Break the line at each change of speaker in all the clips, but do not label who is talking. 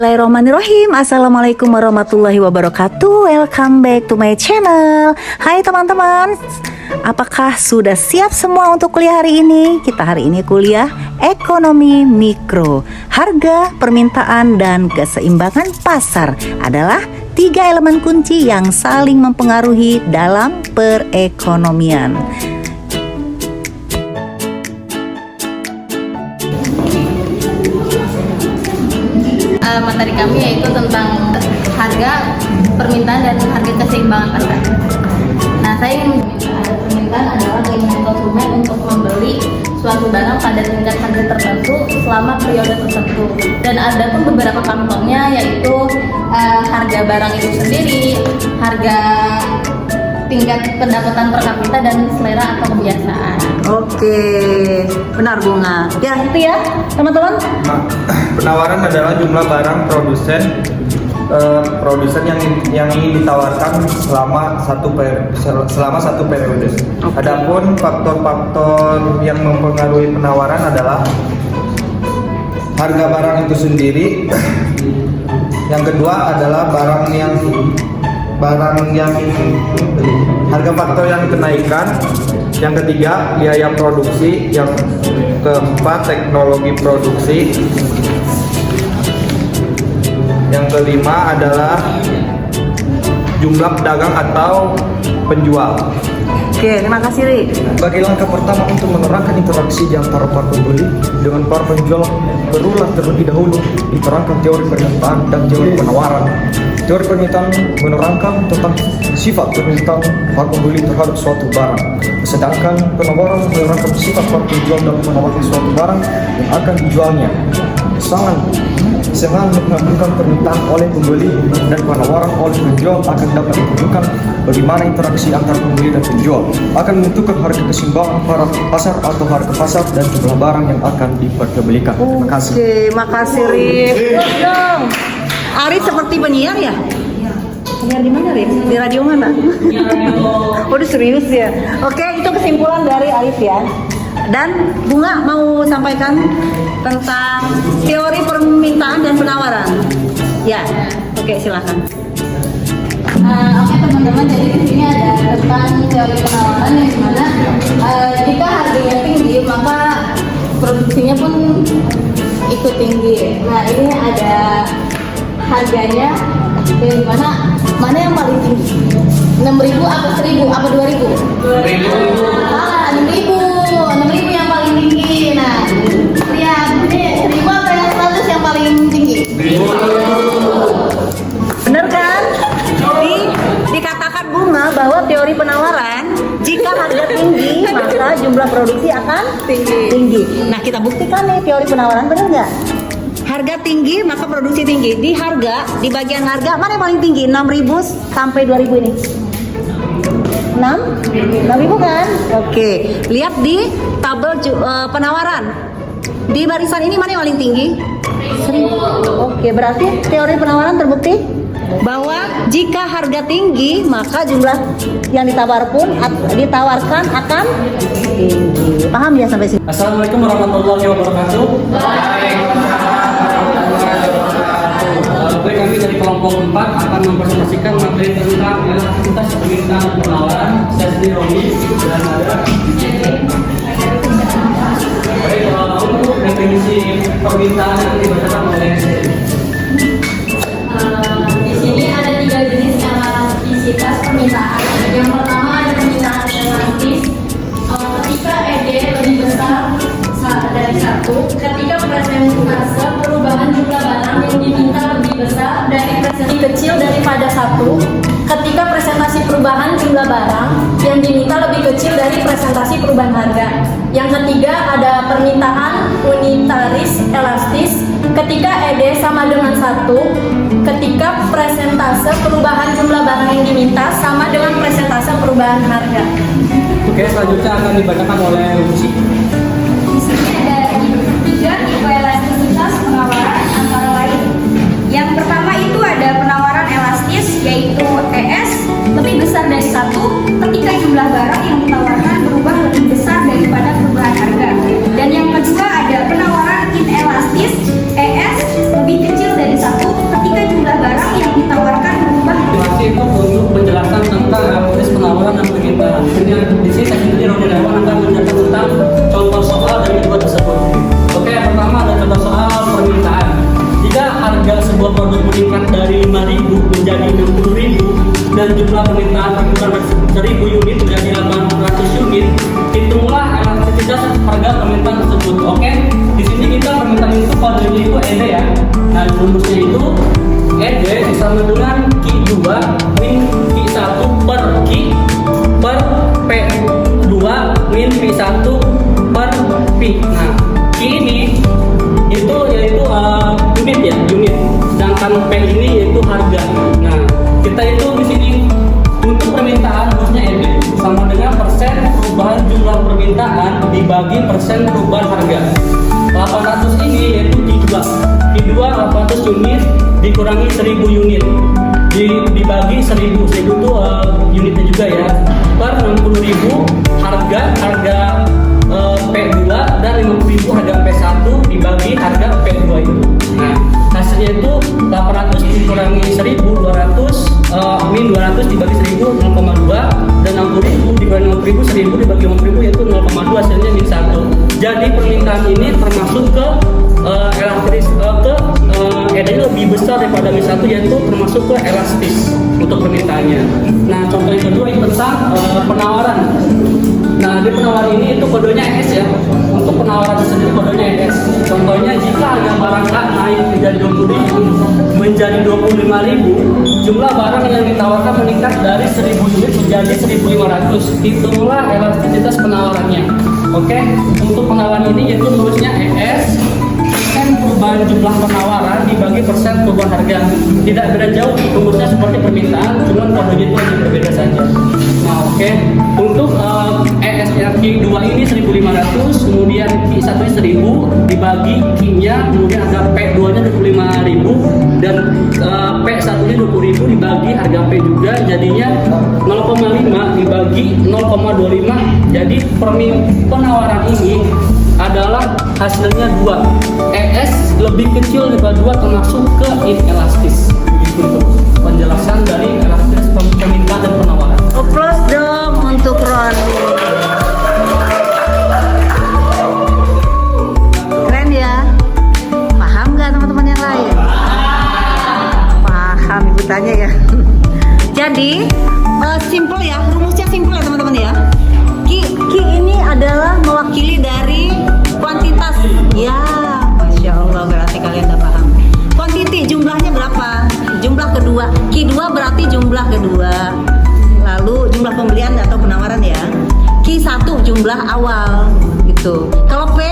Bismillahirrahmanirrahim. Assalamualaikum warahmatullahi wabarakatuh. Welcome back to my channel. Hai teman-teman, apakah sudah siap semua untuk kuliah hari ini? Kita hari ini kuliah ekonomi mikro. Harga, permintaan, dan keseimbangan pasar adalah tiga elemen kunci yang saling mempengaruhi dalam perekonomian.
Materi kami yaitu tentang harga, permintaan, dan harga keseimbangan pasar. Nah, saya ingin permintaan adalah keinginan konsumen untuk membeli suatu barang pada tingkat harga tertentu selama periode tertentu. Dan ada pun beberapa faktornya yaitu harga barang itu sendiri, harga tingkat pendapatan per kapita, dan selera atau kebiasaan.
Oke, benar Bunga. Ya, itu ya teman-teman.
Penawaran adalah jumlah barang produsen yang ingin ditawarkan selama satu periode. Adapun faktor-faktor yang mempengaruhi penawaran adalah harga barang itu sendiri. Yang kedua adalah harga faktor yang kenaikan. Yang ketiga, biaya produksi. Yang keempat, teknologi produksi. Yang kelima adalah jumlah pedagang atau penjual.
Oke, terima kasih Ri.
Bagi langkah pertama untuk menerangkan interaksi di antara para pembeli dengan para penjual, perlulah terlebih dahulu diterangkan teori permintaan dan teori penawaran. Teori permintaan menerangkan tentang sifat permintaan para pembeli terhadap suatu barang, sedangkan penawaran menerangkan sifat para penjual dalam menawarkan suatu barang yang akan dijualnya. Sangat menggabungkan permintaan oleh pembeli dan penawaran oleh penjual akan dapat menunjukkan bagaimana interaksi antara pembeli dan penjual akan menentukan harga keseimbangan para pasar atau harga pasar dan jumlah barang yang akan diperjualbelikan. Terima kasih.
Oke, makasih Ri. Arif seperti penyiar ya? Penyiar di mana Rif? Di radio mana? Udah serius ya? Oke, itu kesimpulan dari Arif ya. Dan Bunga mau sampaikan tentang teori permintaan dan penawaran. Ya, oke silakan.
Oke teman-teman, jadi di sini ada tentang teori penawaran yang dimana jika harganya tinggi maka produksinya pun ikut tinggi. Nah, ini ada harganya yang mana yang paling tinggi? 6.000 apa 1.000 apa 2.000? 6.000 yang paling tinggi. Nah, lihat ini 1.000 apa yang 100 yang paling tinggi?
Bener kan? Dikatakan Bunga bahwa teori penawaran, jika harga tinggi maka jumlah produksi akan tinggi. Nah, kita buktikan nih teori penawaran, bener nggak? Harga tinggi maka produksi tinggi. Di bagian harga mana yang paling tinggi? 6.000 sampai 2.000 ini. 6.000 kan? Oke, lihat di tabel penawaran. Di barisan ini mana yang paling tinggi? 1.000. Oke, berarti teori penawaran terbukti bahwa jika harga tinggi maka jumlah yang ditawarkan akan tinggi. Paham ya sampai sini?
Assalamualaikum warahmatullahi wabarakatuh. Baik, kami dari kelompok 4 akan mempresentasikan materi tentang elastisitas permintaan dan penawaran. Saya sendiri Romi dan ada. Baik, untuk definisi permintaan yang dibacakan oleh
Di sini ada 3 jenis elastisitas permintaan. Yang pertama ada permintaan elastis. Ketika ED lebih besar dari 1, ketika persentase perubahan jumlah barang yang diminta lebih besar dari persentase kecil daripada 1, ketika presentasi perubahan jumlah barang yang diminta lebih kecil dari presentasi perubahan harga. Yang ketiga ada permintaan unitaris elastis. Ketika ED sama dengan 1, ketika presentase perubahan jumlah barang yang diminta sama dengan presentase perubahan harga.
Oke, selanjutnya akan dibacakan oleh Lucy.
Di sini ada 3 tipe elastisitas penawaran antara lain. Yang pertama itu ada penawaran elastis, yaitu ES lebih besar dari 1 ketika jumlah barang yang ditawarkan berubah lebih besar daripada perubahan harga. Dan yang kedua ada penawaran inelastis, ES lebih kecil dari 1
sebuah produk meningkat dari 5.000 menjadi 60.000 dan jumlah permintaan berkurang 1.000 unit menjadi 800 unit, hitunglah elastisitas harga permintaan tersebut. Oke, di sini kita permintaan itu kodenya itu ED ya. Nah, rumusnya itu ED sama dengan Q2 min Q1 per Q per P2 min P1 per P. Nah, Q ini itu yaitu unit ya, unit. Sedangkan P ini yaitu harga. Nah, kita itu di sini untuk permintaan rumusnya ED sama dengan persen perubahan jumlah permintaan dibagi persen perubahan harga. 800 ini yaitu Q2 800 unit dikurangi 1.000 unit dibagi 1.000 itu unitnya juga ya, per 60.000 harga P2 dan 50.000 harga P1 dibagi harga P2 itu. Nah, hasilnya itu 800 dikurangi 1.200 min 200 dibagi 1.000 0,2 dan 60.000 dikurangi 60.000 1.000 dibagi 50.000 yaitu 0,2 hasilnya min 1. Jadi permintaan ini termasuk ke elastis ED-nya lebih besar daripada min 1, yaitu termasuk ke elastis untuk permintaannya. Nah, contoh yang kedua ini tentang penawaran. Nah, di penawaran ini itu kodenya ES ya. Untuk penawaran sendiri kodenya ES. Contohnya jika harga barang A naik menjadi 20.000 menjadi 25.000, jumlah barang yang ditawarkan meningkat dari 1.000 unit menjadi 1.500. Hitunglah elastisitas penawarannya. Oke, untuk penawaran ini yaitu rumusnya ES persen perubahan jumlah penawaran dibagi persen perubahan harga. Tidak beda jauh, rumusnya seperti permintaan, cuma kodenya itu hanya berbeda saja. Nah, oke. Untuk ES-nya Q2 ini 1.500, kemudian Q1 nya 1.000 dibagi Q-nya, kemudian harga P2-nya 25.000 dan P1-nya 20.000 dibagi harga P juga, jadinya 0,5 dibagi 0,25. Jadi penawaran ini adalah hasilnya 2. ES lebih kecil daripada 2 termasuk ke inelastis. Itu untuk penjelasan dari elastis permintaan dan penawaran.
Applause dong untuk Roni. Keren ya. Paham nggak teman-teman yang lain? Paham, ibu tanya ya. Jadi simple ya, rumusnya simple ya teman-teman ya. Q ini adalah mewakili dari kuantitas. Ya, Masya Allah, berarti kalian udah paham. Quantity, jumlahnya berapa? Jumlah kedua. Q2 berarti jumlah kedua. Lalu jumlah pembelian atau penawaran ya. Q1 jumlah awal gitu. Kalau P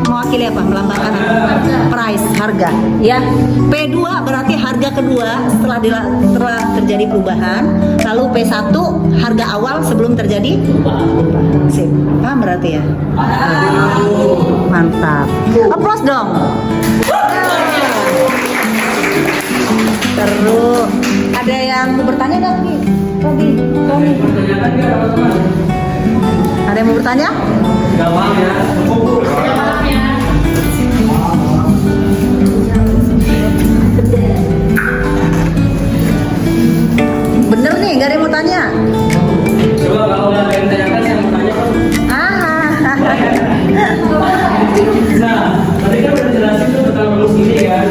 mewakili apa? Melambangkan price, harga ya. P2 berarti harga kedua setelah terjadi perubahan. Lalu P1 harga awal sebelum terjadi perubahan. Sip. Paham berarti ya? Mantap. Applause dong. Terus ada yang mau bertanya nggak lagi? Tony. Ada yang mau bertanya?
Gampang ya.
Bener nih, gak ada yang mau tanya?
Coba kalau ada yang tanyakan yang mau tanya kan. Nah, tadi kan udah jelasin tuh tentang rumus ini kan.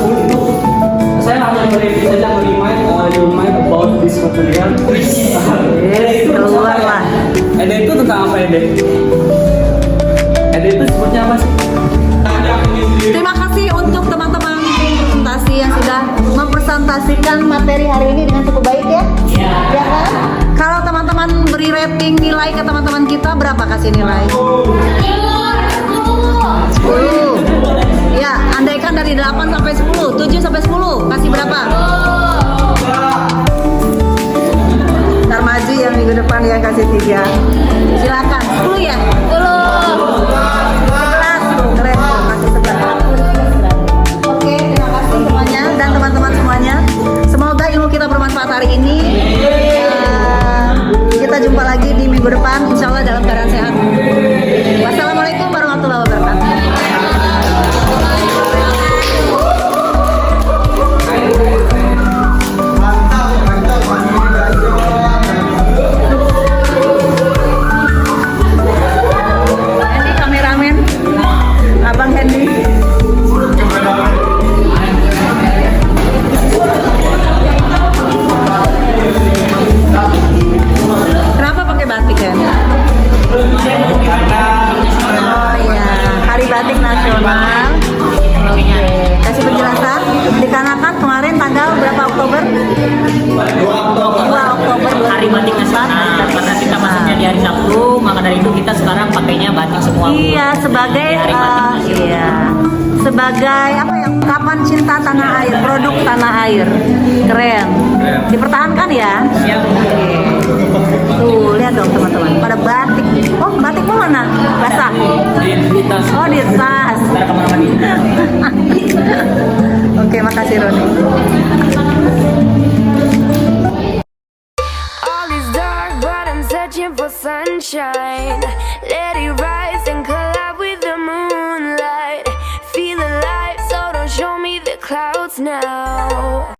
Untuk saya hanya mereview saja remind about this material.
Keluar lah.
ED itu tentang apa ED? ED itu seperti apa sih?
Terima kasih untuk teman-teman presentasi yang sudah mempresentasikan materi hari ini dengan cukup baik ya. Ya kan? Kalau teman-teman beri rating nilai ke teman-teman kita, berapa kasih nilai? 10. Ya, andaikan dari 8 sampai 10, 7 sampai 10, kasih berapa? Ntar maju yang minggu depan yang kasih 3. Silakan. 10 ya? 10. 11 tuh, keren tuh, kasih 11. Oke, terima kasih semuanya dan teman-teman semuanya. Semoga ilmu kita bermanfaat hari ini. Kita jumpa lagi di minggu depan, insya Allah dalam keadaan sehat. Wassalamualaikum warahmatullahi wabarakatuh. sebagai apa ya? Ungkapan cinta tanah air, produk tanah air. Keren. Dipertahankan ya.
Siap.
Oke. Tuh, lihat dong teman-teman. Pada batik. Oh, batikmu mana? Basah.
Di tas.
Oh, di tas.
Ntar kamar mandi.
Oke, makasih Roni.
All is dark, but I'm searching for sunshine. Let it rise and collide with the moonlight. Feel alive, so don't show me the clouds now.